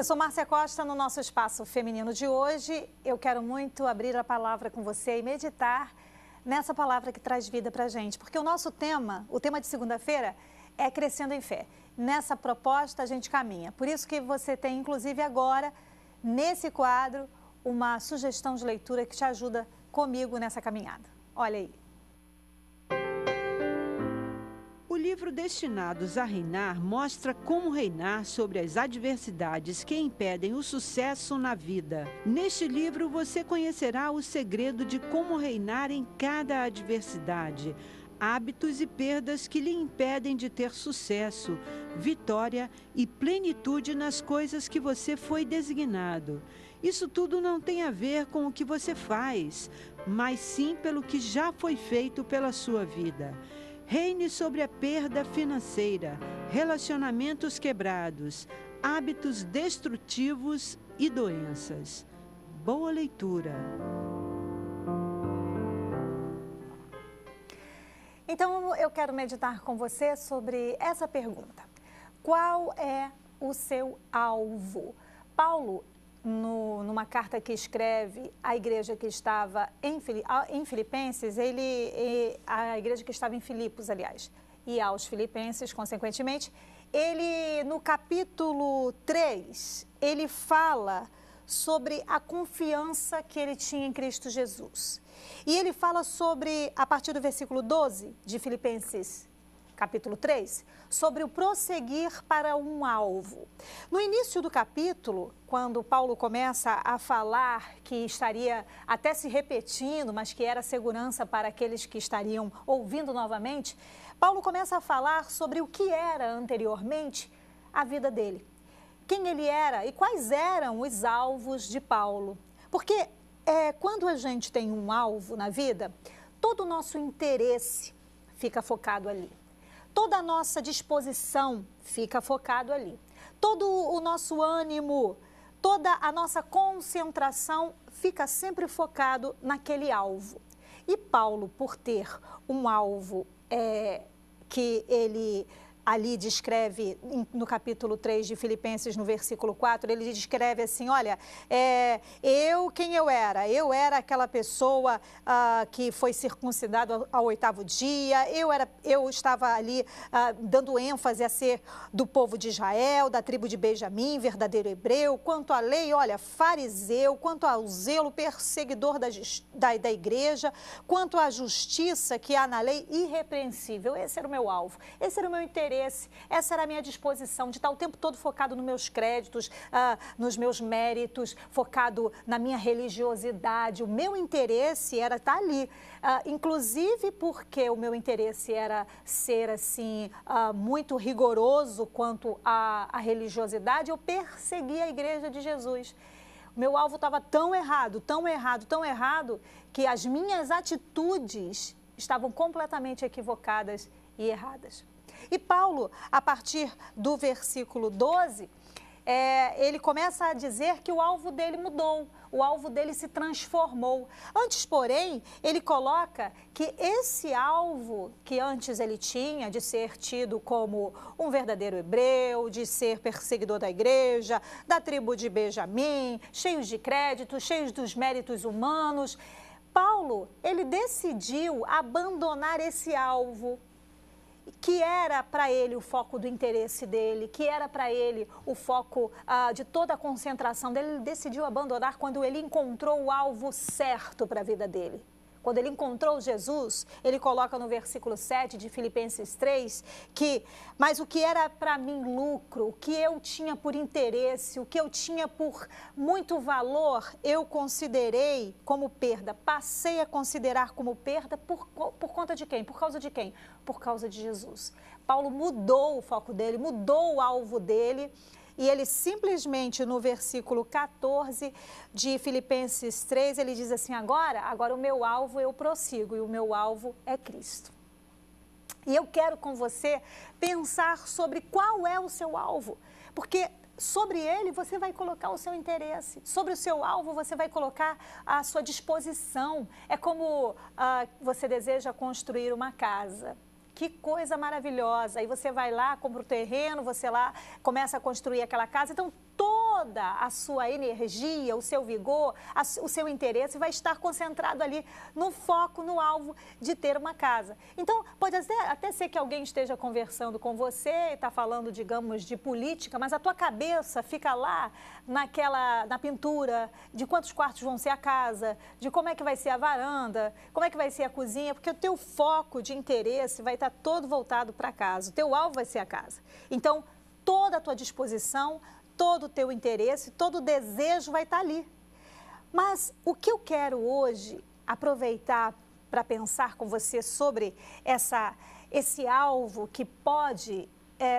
Eu sou Márcia Costa, no nosso Espaço Feminino de hoje. Eu quero muito abrir a palavra com você e meditar nessa palavra que traz vida para a gente. Porque o nosso tema, o tema de segunda-feira, é Crescendo em Fé. Nessa proposta a gente caminha. Por isso que você tem, inclusive agora, nesse quadro, uma sugestão de leitura que te ajuda comigo nessa caminhada. Olha aí. O livro Destinados a Reinar mostra como reinar sobre as adversidades que impedem o sucesso na vida. Neste livro você conhecerá o segredo de como reinar em cada adversidade, hábitos e perdas que lhe impedem de ter sucesso, vitória e plenitude nas coisas que você foi designado. Isso tudo não tem a ver com o que você faz, mas sim pelo que já foi feito pela sua vida. Reine sobre a perda financeira, relacionamentos quebrados, hábitos destrutivos e doenças. Boa leitura. Então, eu quero meditar com você sobre essa pergunta. Qual é o seu alvo? Paulo, numa carta que escreve à igreja que estava em Filipenses, a igreja que estava em Filipos, aliás, e aos filipenses, consequentemente, ele, no capítulo 3, ele fala sobre a confiança que ele tinha em Cristo Jesus. E ele fala sobre, a partir do versículo 12 de Filipenses, capítulo 3, sobre o prosseguir para um alvo. No início do capítulo, quando Paulo começa a falar que estaria até se repetindo, mas que era segurança para aqueles que estariam ouvindo novamente, Paulo começa a falar sobre o que era anteriormente a vida dele. Quem ele era e quais eram os alvos de Paulo. Porque quando a gente tem um alvo na vida, todo o nosso interesse fica focado ali. Toda a nossa disposição fica focado ali. Todo o nosso ânimo, toda a nossa concentração fica sempre focado naquele alvo. E Paulo, por ter um alvo que ele ali descreve, no capítulo 3 de Filipenses, no versículo 4, ele descreve assim, olha, quem eu era? Eu era aquela pessoa que foi circuncidado ao 8º dia, eu estava ali dando ênfase a ser do povo de Israel, da tribo de Benjamim, verdadeiro hebreu, quanto à lei, olha, fariseu, quanto ao zelo, perseguidor da igreja, quanto à justiça que há na lei, irrepreensível. Esse era o meu alvo, esse era o meu interesse. Essa era a minha disposição, de estar o tempo todo focado nos meus créditos, nos meus méritos, focado na minha religiosidade. O meu interesse era estar ali, inclusive porque o meu interesse era ser assim, muito rigoroso quanto à religiosidade, eu perseguia a igreja de Jesus. O meu alvo estava tão errado, tão errado, tão errado, que as minhas atitudes estavam completamente equivocadas e erradas. E Paulo, a partir do versículo 12, ele começa a dizer que o alvo dele mudou, o alvo dele se transformou. Antes, porém, ele coloca que esse alvo que antes ele tinha, de ser tido como um verdadeiro hebreu, de ser perseguidor da igreja, da tribo de Benjamim, cheios de créditos, cheios dos méritos humanos, Paulo, ele decidiu abandonar esse alvo, que era para ele o foco do interesse dele, que era para ele o foco de toda a concentração dele. Ele decidiu abandonar quando ele encontrou o alvo certo para a vida dele. Quando ele encontrou Jesus, ele coloca no versículo 7 de Filipenses 3, mas o que era para mim lucro, o que eu tinha por interesse, o que eu tinha por muito valor, eu considerei como perda. Passei a considerar como perda por conta de quem? Por causa de quem? Por causa de Jesus. Paulo mudou o foco dele, mudou o alvo dele. E ele simplesmente, no versículo 14 de Filipenses 3, ele diz assim, agora o meu alvo eu prossigo, e o meu alvo é Cristo. E eu quero com você pensar sobre qual é o seu alvo, porque sobre ele você vai colocar o seu interesse, sobre o seu alvo você vai colocar a sua disposição. É como você deseja construir uma casa. Que coisa maravilhosa! Aí você vai lá, compra o terreno, você lá começa a construir aquela casa. Então, toda a sua energia, o seu vigor, o seu interesse vai estar concentrado ali no foco, no alvo de ter uma casa. Então, pode até ser que alguém esteja conversando com você e está falando, digamos, de política, mas a tua cabeça fica lá na pintura de quantos quartos vão ser a casa, de como é que vai ser a varanda, como é que vai ser a cozinha, porque o teu foco de interesse vai estar todo voltado para a casa, o teu alvo vai ser a casa. Então, toda a tua disposição, todo o teu interesse, todo o desejo vai estar ali. Mas o que eu quero hoje aproveitar para pensar com você sobre esse alvo que pode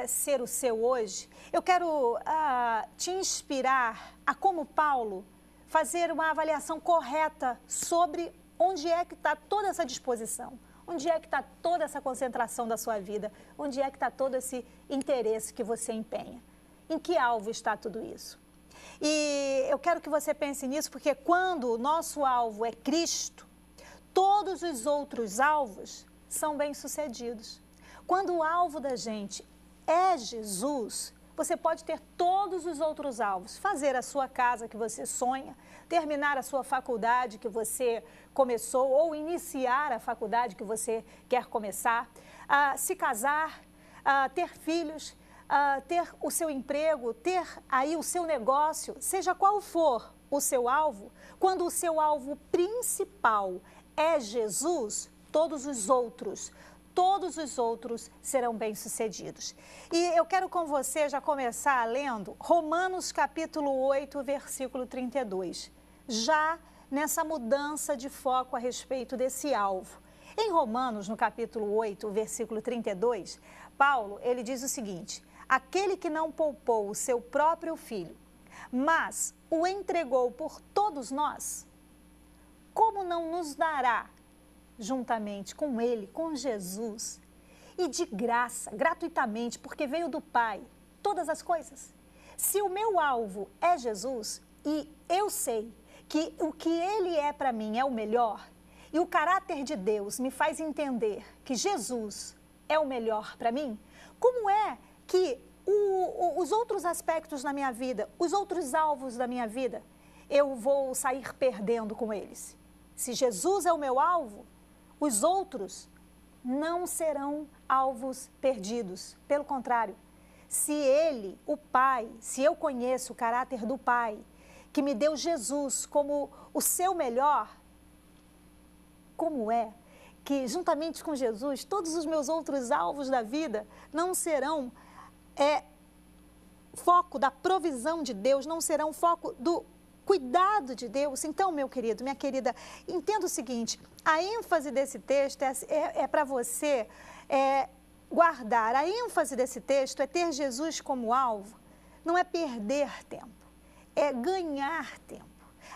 ser o seu hoje, eu quero te inspirar a, como Paulo, fazer uma avaliação correta sobre onde é que está toda essa disposição, onde é que está toda essa concentração da sua vida, onde é que está todo esse interesse que você empenha. Em que alvo está tudo isso? E eu quero que você pense nisso, porque quando o nosso alvo é Cristo, todos os outros alvos são bem-sucedidos. Quando o alvo da gente é Jesus, você pode ter todos os outros alvos. Fazer a sua casa que você sonha, terminar a sua faculdade que você começou ou iniciar a faculdade que você quer começar, se casar, ter filhos, ter o seu emprego, ter aí o seu negócio, seja qual for o seu alvo, quando o seu alvo principal é Jesus, todos os outros serão bem-sucedidos. E eu quero com você já começar lendo Romanos capítulo 8, versículo 32, já nessa mudança de foco a respeito desse alvo. Em Romanos, no capítulo 8, versículo 32, Paulo, ele diz o seguinte: aquele que não poupou o seu próprio filho, mas o entregou por todos nós, como não nos dará, juntamente com ele, com Jesus, e de graça, gratuitamente, porque veio do Pai, todas as coisas? Se o meu alvo é Jesus, e eu sei que o que ele é para mim é o melhor, e o caráter de Deus me faz entender que Jesus é o melhor para mim, como é que os outros aspectos na minha vida, os outros alvos da minha vida, eu vou sair perdendo com eles? Se Jesus é o meu alvo, os outros não serão alvos perdidos. Pelo contrário, se ele, o Pai, se eu conheço o caráter do Pai, que me deu Jesus como o seu melhor, como é que, juntamente com Jesus, todos os meus outros alvos da vida não serão foco da provisão de Deus, não serão foco do cuidado de Deus? Então, meu querido, minha querida, entenda o seguinte: a ênfase desse texto é para você guardar. A ênfase desse texto é ter Jesus como alvo, não é perder tempo, é ganhar tempo.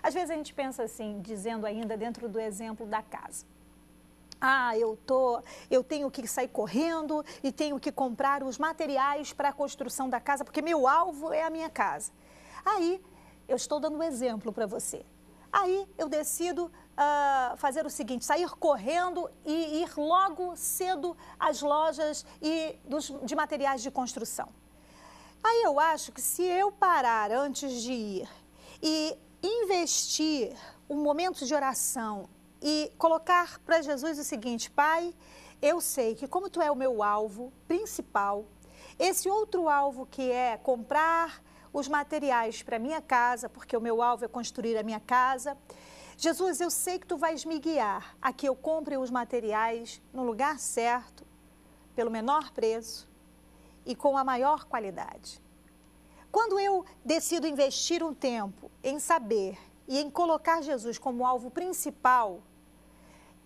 Às vezes a gente pensa assim, dizendo ainda dentro do exemplo da casa: eu tenho que sair correndo e tenho que comprar os materiais para a construção da casa, porque meu alvo é a minha casa. Aí, eu estou dando um exemplo para você. Aí, eu decido fazer o seguinte: sair correndo e ir logo cedo às lojas de materiais de construção. Aí, eu acho que se eu parar antes de ir e investir um momento de oração e colocar para Jesus o seguinte: Pai, eu sei que como Tu é o meu alvo principal, esse outro alvo que é comprar os materiais para a minha casa, porque o meu alvo é construir a minha casa, Jesus, eu sei que Tu vais me guiar a que eu compre os materiais no lugar certo, pelo menor preço e com a maior qualidade. Quando eu decido investir um tempo em saber e em colocar Jesus como alvo principal,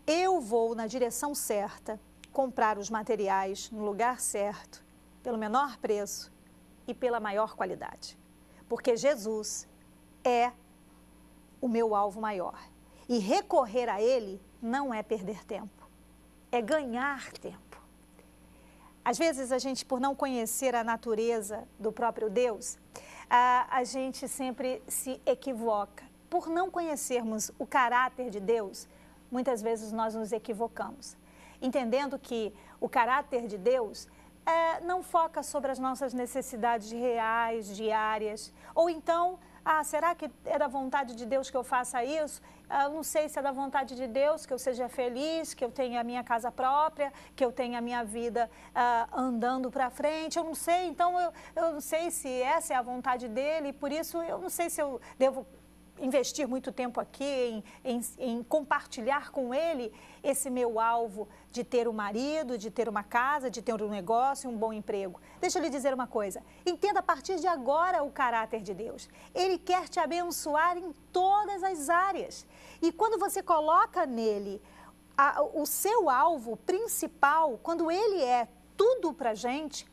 eu vou na direção certa, comprar os materiais no lugar certo, pelo menor preço e pela maior qualidade. Porque Jesus é o meu alvo maior. E recorrer a Ele não é perder tempo, é ganhar tempo. Às vezes a gente, por não conhecer a natureza do próprio Deus, a gente sempre se equivoca. Por não conhecermos o caráter de Deus, muitas vezes nós nos equivocamos, entendendo que o caráter de Deus não foca sobre as nossas necessidades reais, diárias. Ou então, será que é da vontade de Deus que eu faça isso? Eu não sei se é da vontade de Deus que eu seja feliz, que eu tenha a minha casa própria, que eu tenha a minha vida andando para frente. Eu não sei, então eu não sei se essa é a vontade dele, e por isso eu não sei se eu devo investir muito tempo aqui em compartilhar com ele esse meu alvo de ter um marido, de ter uma casa, de ter um negócio, um bom emprego. Deixa eu lhe dizer uma coisa, entenda a partir de agora o caráter de Deus. Ele quer te abençoar em todas as áreas. E quando você coloca nele o seu alvo principal, quando ele é tudo pra gente,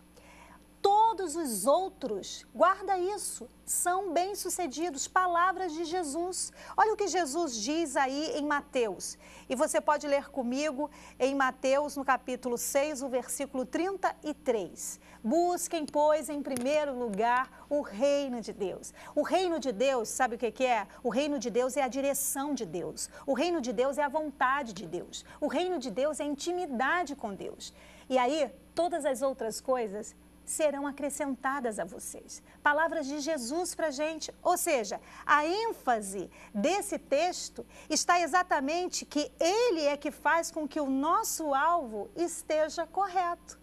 todos os outros, guarda isso, são bem-sucedidos, palavras de Jesus. Olha o que Jesus diz aí em Mateus. E você pode ler comigo em Mateus, no capítulo 6, o versículo 33. Busquem, pois, em primeiro lugar o reino de Deus. O reino de Deus, sabe o que é? O reino de Deus é a direção de Deus. O reino de Deus é a vontade de Deus. O reino de Deus é a intimidade com Deus. E aí, todas as outras coisas serão acrescentadas a vocês. Palavras de Jesus para a gente. Ou seja, a ênfase desse texto está exatamente que ele é que faz com que o nosso alvo esteja correto.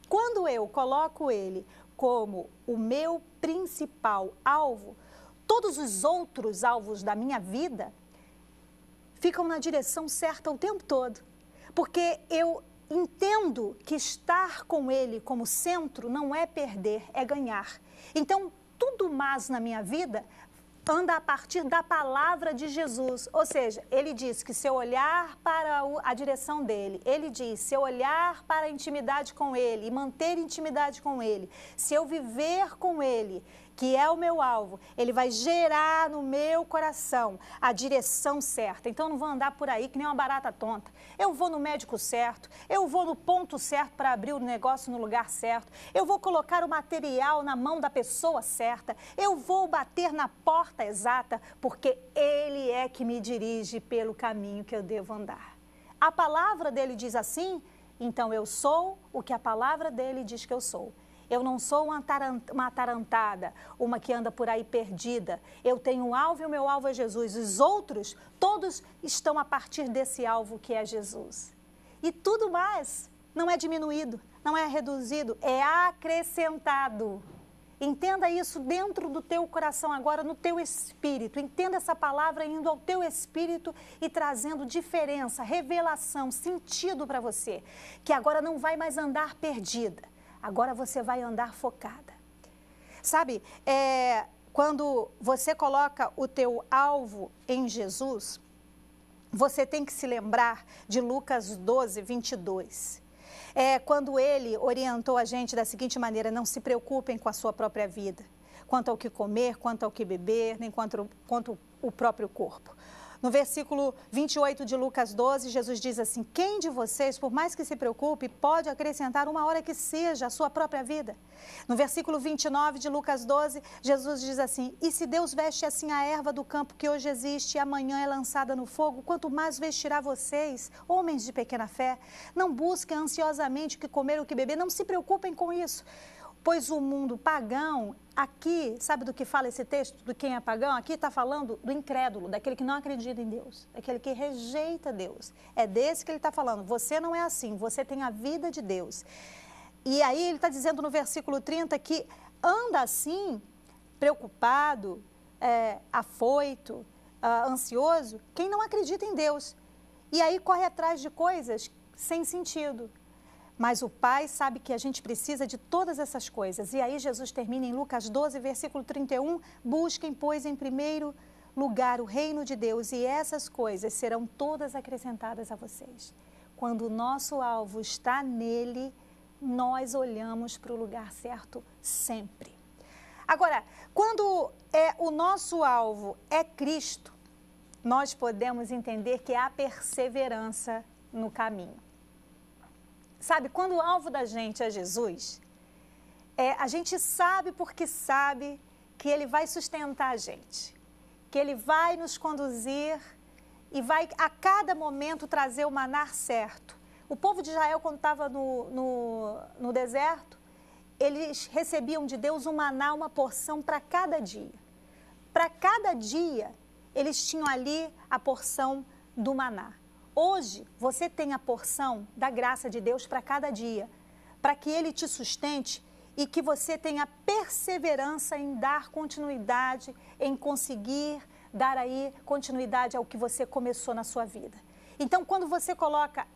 Quando eu coloco ele como o meu principal alvo, todos os outros alvos da minha vida ficam na direção certa o tempo todo. Porque eu entendo que estar com ele como centro não é perder, é ganhar. Então, tudo mais na minha vida anda a partir da palavra de Jesus. Ou seja, ele diz que se eu olhar para a direção dele, ele diz, se eu olhar para a intimidade com ele e manter intimidade com ele, se eu viver com ele, que é o meu alvo, ele vai gerar no meu coração a direção certa. Então, eu não vou andar por aí que nem uma barata tonta. Eu vou no médico certo, eu vou no ponto certo para abrir o negócio no lugar certo, eu vou colocar o material na mão da pessoa certa, eu vou bater na porta exata, porque ele é que me dirige pelo caminho que eu devo andar. A palavra dele diz assim, então eu sou o que a palavra dele diz que eu sou. Eu não sou uma atarantada, uma que anda por aí perdida. Eu tenho um alvo e o meu alvo é Jesus. Os outros, todos estão a partir desse alvo que é Jesus. E tudo mais não é diminuído, não é reduzido, é acrescentado. Entenda isso dentro do teu coração agora, no teu espírito. Entenda essa palavra indo ao teu espírito e trazendo diferença, revelação, sentido para você. Que agora não vai mais andar perdida. Agora você vai andar focada. Sabe, quando você coloca o teu alvo em Jesus, você tem que se lembrar de Lucas 12, 22. Quando ele orientou a gente da seguinte maneira, não se preocupem com a sua própria vida, quanto ao que comer, quanto ao que beber, nem quanto o próprio corpo. No versículo 28 de Lucas 12, Jesus diz assim, quem de vocês, por mais que se preocupe, pode acrescentar uma hora que seja a sua própria vida? No versículo 29 de Lucas 12, Jesus diz assim, e se Deus veste assim a erva do campo que hoje existe e amanhã é lançada no fogo, quanto mais vestirá vocês, homens de pequena fé? Não busquem ansiosamente o que comer ou o que beber, não se preocupem com isso. Pois o mundo pagão, aqui, sabe do que fala esse texto, do quem é pagão? Aqui está falando do incrédulo, daquele que não acredita em Deus, daquele que rejeita Deus. É desse que ele está falando, você não é assim, você tem a vida de Deus. E aí ele está dizendo no versículo 30 que anda assim, preocupado, afoito, ansioso, quem não acredita em Deus. E aí corre atrás de coisas sem sentido. Mas o Pai sabe que a gente precisa de todas essas coisas. E aí Jesus termina em Lucas 12, versículo 31, busquem, pois, em primeiro lugar o reino de Deus e essas coisas serão todas acrescentadas a vocês. Quando o nosso alvo está nele, nós olhamos para o lugar certo sempre. Agora, quando o nosso alvo é Cristo, nós podemos entender que há perseverança no caminho. Sabe, quando o alvo da gente é Jesus, a gente sabe porque sabe que Ele vai sustentar a gente, que Ele vai nos conduzir e vai a cada momento trazer o maná certo, O povo de Israel, quando estava no deserto, eles recebiam de Deus um maná, uma porção para cada dia. Para cada dia, eles tinham ali a porção do maná. Hoje, você tem a porção da graça de Deus para cada dia, para que Ele te sustente e que você tenha perseverança em dar continuidade, em conseguir dar aí continuidade ao que você começou na sua vida. Então, quando você coloca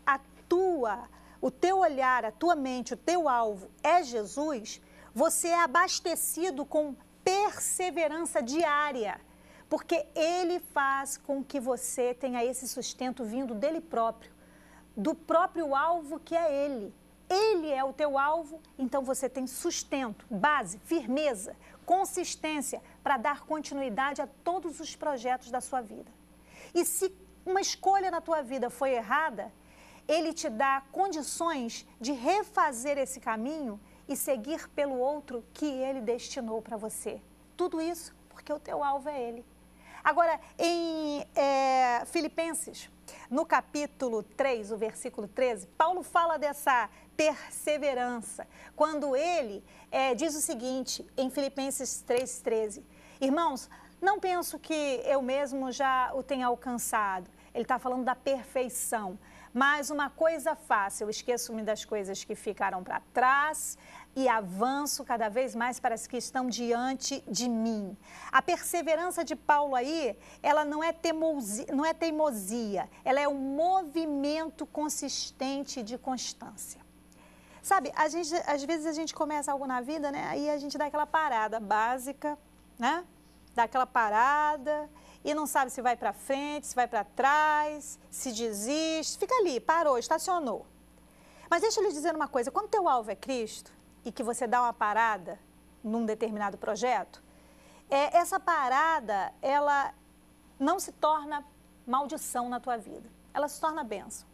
o teu olhar, a tua mente, o teu alvo é Jesus, você é abastecido com perseverança diária, porque Ele faz com que você tenha esse sustento vindo dele próprio, do próprio alvo que é Ele. Ele é o teu alvo, então você tem sustento, base, firmeza, consistência para dar continuidade a todos os projetos da sua vida. E se uma escolha na tua vida foi errada, Ele te dá condições de refazer esse caminho e seguir pelo outro que Ele destinou para você. Tudo isso porque o teu alvo é Ele. Agora, em Filipenses, no capítulo 3, o versículo 13, Paulo fala dessa perseverança, quando ele diz o seguinte, em Filipenses 3,13, irmãos, não penso que eu mesmo já o tenha alcançado. Ele está falando da perfeição. Mas uma coisa faço, eu esqueço-me das coisas que ficaram para trás e avanço cada vez mais para as que estão diante de mim. A perseverança de Paulo aí, ela não é teimosia, ela é um movimento consistente de constância. Sabe, às vezes a gente começa algo na vida, né? Aí a gente dá aquela parada básica, né? Dá aquela parada e não sabe se vai para frente, se vai para trás, se desiste, fica ali, parou, estacionou. Mas deixa eu lhe dizer uma coisa, quando teu alvo é Cristo e que você dá uma parada num determinado projeto, essa parada, ela não se torna maldição na tua vida, ela se torna bênção.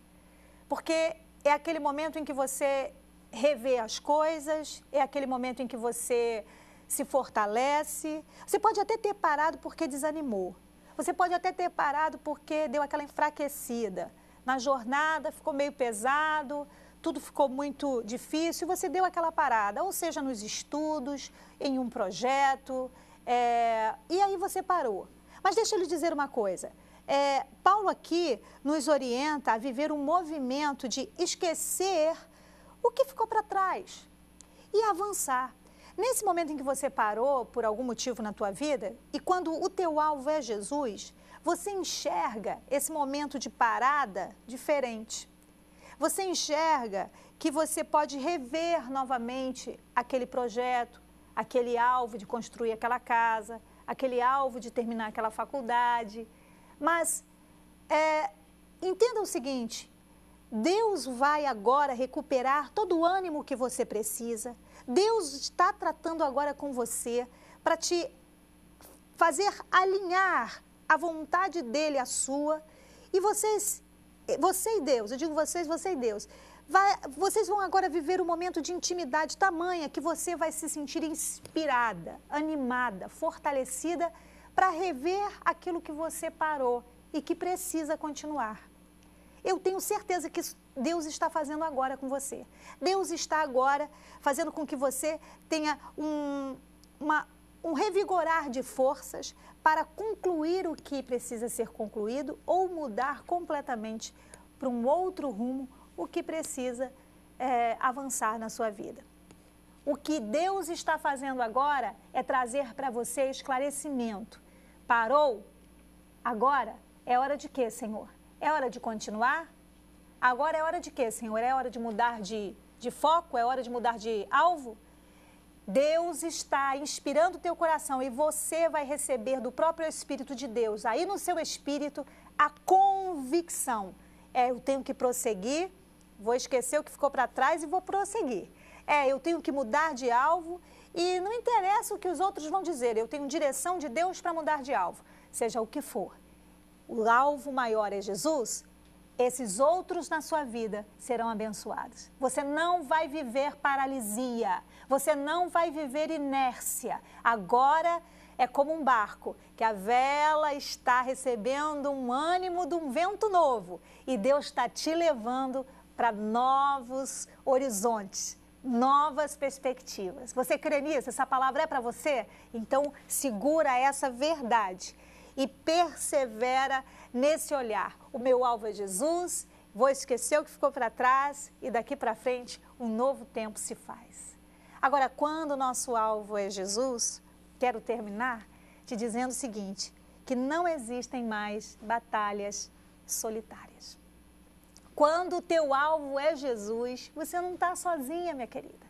Porque é aquele momento em que você revê as coisas, é aquele momento em que você se fortalece. Você pode até ter parado porque desanimou. Você pode até ter parado porque deu aquela enfraquecida. Na jornada ficou meio pesado, tudo ficou muito difícil, você deu aquela parada, ou seja, nos estudos, em um projeto, e aí você parou. Mas deixa eu lhe dizer uma coisa, Paulo aqui nos orienta a viver um movimento de esquecer o que ficou para trás e avançar. Nesse momento em que você parou por algum motivo na tua vida, e quando o teu alvo é Jesus, você enxerga esse momento de parada diferente. Você enxerga que você pode rever novamente aquele projeto, aquele alvo de construir aquela casa, aquele alvo de terminar aquela faculdade. Mas entenda o seguinte, Deus vai agora recuperar todo o ânimo que você precisa. Deus está tratando agora com você para te fazer alinhar a vontade dele à sua. E você e Deus, eu digo vocês, você e Deus, vocês vão agora viver um momento de intimidade tamanha que você vai se sentir inspirada, animada, fortalecida para rever aquilo que você parou e que precisa continuar. Eu tenho certeza que Deus está fazendo agora com você. Deus está agora fazendo com que você tenha um revigorar de forças para concluir o que precisa ser concluído ou mudar completamente para um outro rumo o que precisa avançar na sua vida. O que Deus está fazendo agora é trazer para você esclarecimento. Parou? Agora é hora de quê, Senhor? É hora de continuar? Agora é hora de quê, Senhor? É hora de mudar de foco? É hora de mudar de alvo? Deus está inspirando o teu coração e você vai receber do próprio Espírito de Deus, aí no seu espírito, a convicção. Eu tenho que prosseguir, vou esquecer o que ficou para trás e vou prosseguir. Eu tenho que mudar de alvo e não interessa o que os outros vão dizer, eu tenho direção de Deus para mudar de alvo, seja o que for. O alvo maior é Jesus, esses outros na sua vida serão abençoados. Você não vai viver paralisia, você não vai viver inércia. Agora é como um barco, que a vela está recebendo um ânimo de um vento novo e Deus está te levando para novos horizontes, novas perspectivas. Você crê nisso? Essa palavra é para você? Então, segura essa verdade e persevera nesse olhar. O meu alvo é Jesus, vou esquecer o que ficou para trás e daqui para frente um novo tempo se faz. Agora, quando o nosso alvo é Jesus, quero terminar te dizendo o seguinte, que não existem mais batalhas solitárias. Quando o teu alvo é Jesus, você não está sozinha, minha querida.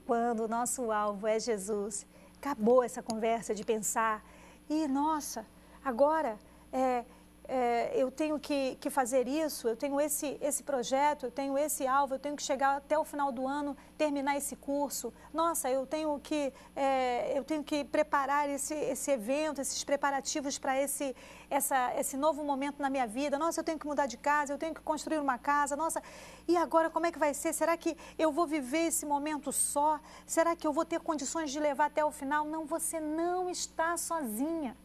Quando o nosso alvo é Jesus, acabou essa conversa de pensar, nossa, agora eu tenho que fazer isso, eu tenho esse projeto, eu tenho esse alvo, eu tenho que chegar até o final do ano, terminar esse curso. Nossa, eu tenho que preparar esse evento, esses preparativos para esse novo momento na minha vida. Nossa, eu tenho que mudar de casa, eu tenho que construir uma casa. Nossa, e agora como é que vai ser? Será que eu vou viver esse momento só? Será que eu vou ter condições de levar até o final? Não, você não está sozinha.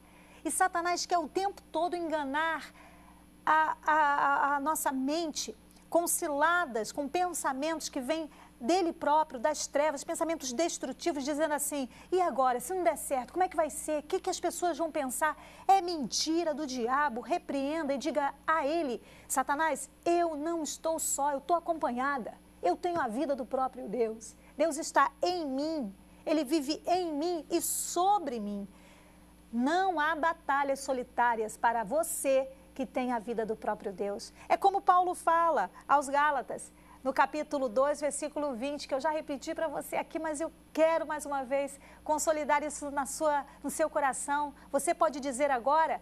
E Satanás quer o tempo todo enganar a nossa mente com ciladas, com pensamentos que vêm dele próprio, das trevas, pensamentos destrutivos, dizendo assim, e agora, se não der certo, como é que vai ser? O que as pessoas vão pensar? É mentira do diabo, repreenda e diga a ele, Satanás, eu não estou só, eu estou acompanhada, eu tenho a vida do próprio Deus, Deus está em mim, Ele vive em mim e sobre mim. Não há batalhas solitárias para você que tem a vida do próprio Deus. É como Paulo fala aos Gálatas, no capítulo 2, versículo 20, que eu já repeti para você aqui, mas eu quero mais uma vez consolidar isso no seu coração. Você pode dizer agora,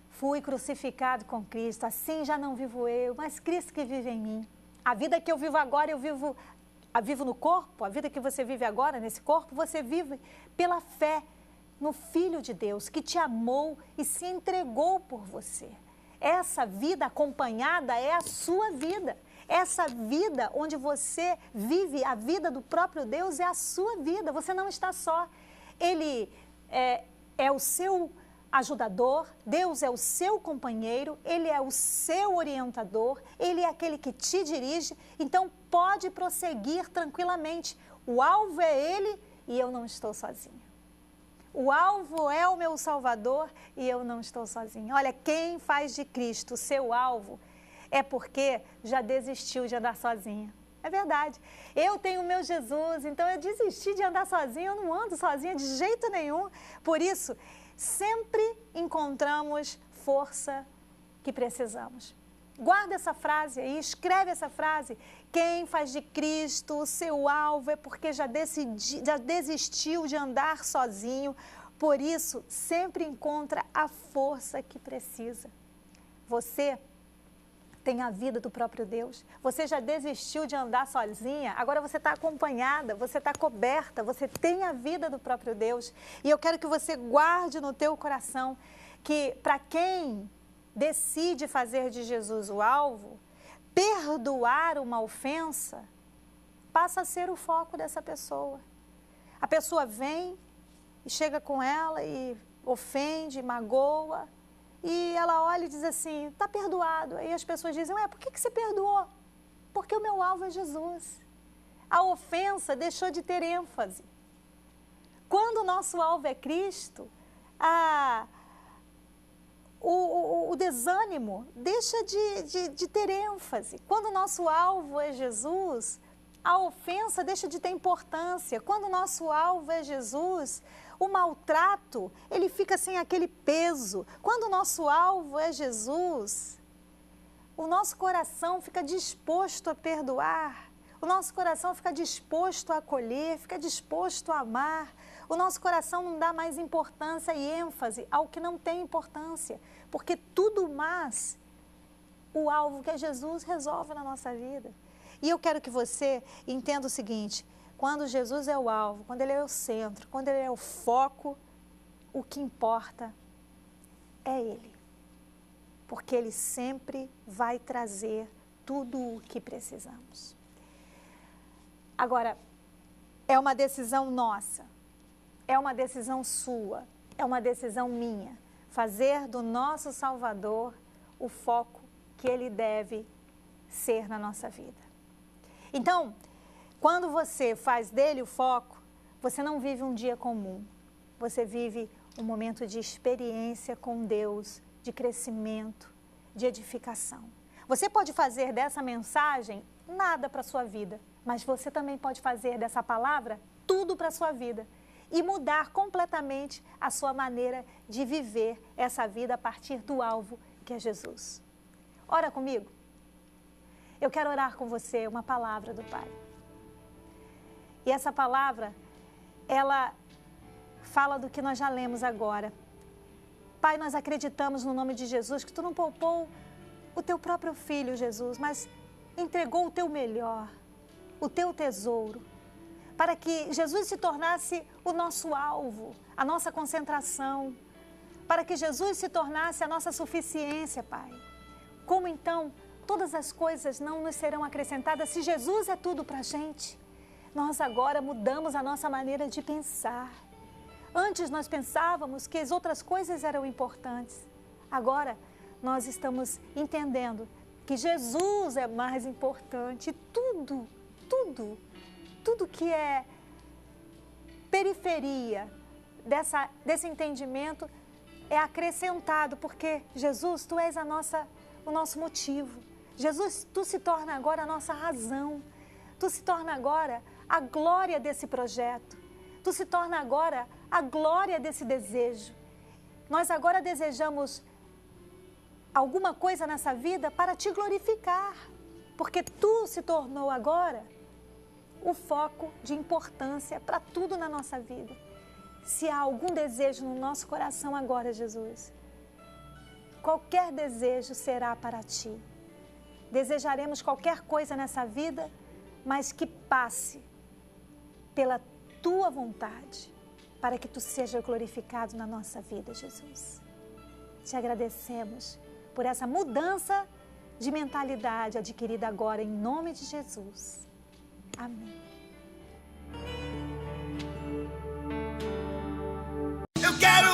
fui crucificado com Cristo, assim já não vivo eu, mas Cristo que vive em mim. A vida que eu vivo agora, eu vivo no corpo, a vida que você vive agora nesse corpo, você vive pela fé no Filho de Deus, que te amou e se entregou por você. Essa vida acompanhada é a sua vida. Essa vida onde você vive a vida do próprio Deus é a sua vida. Você não está só. Ele é o seu ajudador, Deus é o seu companheiro, Ele é o seu orientador, Ele é aquele que te dirige. Então, pode prosseguir tranquilamente. O alvo é Ele e eu não estou sozinha. O alvo é o meu Salvador e eu não estou sozinha. Olha, quem faz de Cristo o seu alvo é porque já desistiu de andar sozinha. É verdade. Eu tenho o meu Jesus, então eu desisti de andar sozinha, eu não ando sozinha de jeito nenhum. Por isso, sempre encontramos força que precisamos. Guarda essa frase aí, escreve essa frase. Quem faz de Cristo o seu alvo é porque já desistiu de andar sozinho. Por isso, sempre encontra a força que precisa. Você tem a vida do próprio Deus. Você já desistiu de andar sozinha, agora você está acompanhada, você está coberta, você tem a vida do próprio Deus. E eu quero que você guarde no teu coração que para quem decide fazer de Jesus o alvo, perdoar uma ofensa passa a ser o foco dessa pessoa. A pessoa vem e chega com ela e ofende, magoa, e ela olha e diz assim, está perdoado. Aí as pessoas dizem, por que você perdoou? Porque o meu alvo é Jesus. A ofensa deixou de ter ênfase. Quando o nosso alvo é Cristo, o desânimo deixa de ter ênfase. Quando o nosso alvo é Jesus, a ofensa deixa de ter importância. Quando o nosso alvo é Jesus, o maltrato, ele fica sem aquele peso. Quando o nosso alvo é Jesus, o nosso coração fica disposto a perdoar. O nosso coração fica disposto a acolher, fica disposto a amar. O nosso coração não dá mais importância e ênfase ao que não tem importância, porque tudo mais, o alvo que é Jesus resolve na nossa vida. E eu quero que você entenda o seguinte, quando Jesus é o alvo, quando Ele é o centro, quando Ele é o foco, o que importa é Ele. Porque Ele sempre vai trazer tudo o que precisamos. Agora, é uma decisão nossa, é uma decisão sua, é uma decisão minha, fazer do nosso Salvador o foco que Ele deve ser na nossa vida. Então, quando você faz dele o foco, você não vive um dia comum. Você vive um momento de experiência com Deus, de crescimento, de edificação. Você pode fazer dessa mensagem nada para a sua vida, mas você também pode fazer dessa palavra tudo para a sua vida e mudar completamente a sua maneira de viver essa vida a partir do alvo que é Jesus. Ora comigo. Eu quero orar com você uma palavra do Pai. E essa palavra, ela fala do que nós já lemos agora. Pai, nós acreditamos no nome de Jesus que Tu não poupou o Teu próprio Filho, Jesus, mas entregou o Teu melhor, o Teu tesouro, para que Jesus se tornasse o nosso alvo, a nossa concentração, para que Jesus se tornasse a nossa suficiência, Pai. Como então todas as coisas não nos serão acrescentadas se Jesus é tudo para a gente? Nós agora mudamos a nossa maneira de pensar. Antes nós pensávamos que as outras coisas eram importantes. Agora nós estamos entendendo que Jesus é mais importante. Tudo que é periferia desse entendimento é acrescentado, porque Jesus, Tu és o nosso motivo. Jesus, Tu se torna agora a nossa razão. Tu se torna agora a glória desse projeto. Tu se torna agora a glória desse desejo. Nós agora desejamos alguma coisa nessa vida para Te glorificar, porque Tu se tornou agora o foco de importância para tudo na nossa vida. Se há algum desejo no nosso coração agora, Jesus, qualquer desejo será para Ti. Desejaremos qualquer coisa nessa vida, mas que passe pela Tua vontade, para que Tu seja glorificado na nossa vida, Jesus. Te agradecemos por essa mudança de mentalidade adquirida agora, em nome de Jesus. Amém. Eu quero